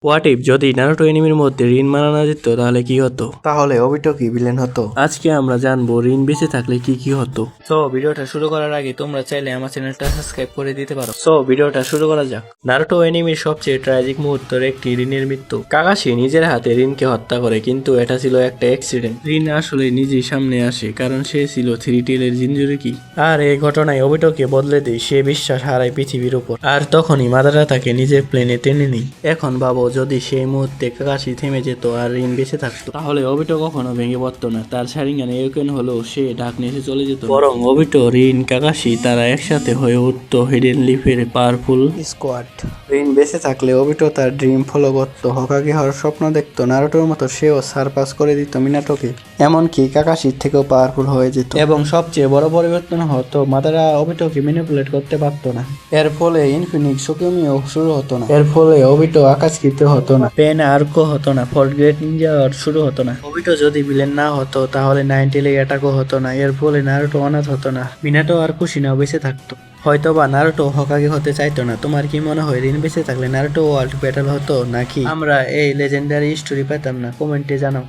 What if যদি Naruto এনিমির মধ্যে রিন মারা না যেত তাহলে কি হতো? তাহলে ওবিটো কি ভিলেন হতো? আজকে আমরা জানবো রিন বেঁচে থাকলে কি কি হতো। সো ভিডিওটা শুরু করার আগে তোমরা চাইলে আমার চ্যানেলটা সাবস্ক্রাইব করে দিতে পারো। সো ভিডিওটা শুরু করা যাক। নারুটো এনিমির সবচেয়ে ট্র্যাজিক মুহূর্তের একটি রিনের মৃত্যু। কাকাশি নিজের হাতে রিনকে হত্যা করে, কিন্তু এটা ছিল একটা অ্যাক্সিডেন্ট। রিন আসলে নিজেই সামনে আসে কারণ সে ছিল থ্রি টেলের জিনজুরিকি। আর এই ঘটনায় ওবিটোকে বদলে দেয়, সে বিশ্বাস হারায় পৃথিবীর উপর। আর তখনই মাদারা তাকে নিজের প্লেনে টেনে নেই। এখন ভাবো যদি সেই মুহূর্তে কাকাশি থেমে যেত আর রিন বেঁচে থাকতো, তাহলে ওবিটো কখনো ভেঙে পড়তো না। তার শারিঙ্গান এউকেন হলেও সে ঢাকনি এসে চলে যেত, বরং ওবিটো, রিন, কাকাশি তারা একসাথে হয়ে উঠতো হিডেন লিফের পাওয়ারফুল স্কোয়াড। রিন বেঁচে থাকলে ওবিটো তার ড্রিম ফলো করতো, হকাগি হওয়ার স্বপ্ন দেখতো। নারুটোর মতো সেও সারপাস করে দিত মিনাটোকে, এমনকি কাকাশির থেকেও পাওয়ারফুল হয়ে যেত। এবং সবচেয়ে বড় পরিবর্তন হতো, মাদারা ওবিটোকে ম্যানিপুলেট করতে পারতো না। এর ফলে ইনফিনিক্স সুকুমিও শুরু হতো না। এর ফলে ওবিটো আকাশকৃত হতো না, পেন আর্কও হতো না, ফোর্থ গ্রেট নিনজা শুরু হতো না। ওবিটো যদি ভিলেন না হতো তাহলে নাইনটেলে অ্যাটাকও হতো না। এর ফলে নারুটো অনাথ হতো না, মিনাটো আর কুশিনাও বেঁচে থাকতো। হয়তোবা নারুটো হকাগে হতে চাইতো না। তোমার কি মনে হয় রিন বেঁচে থাকলে নারুটো ওয়ার্ল্ড ব্যাটল হতো, নাকি আমরা এই লেজেন্ডারি স্টোরি পেতাম না? কমেন্টে জানাও।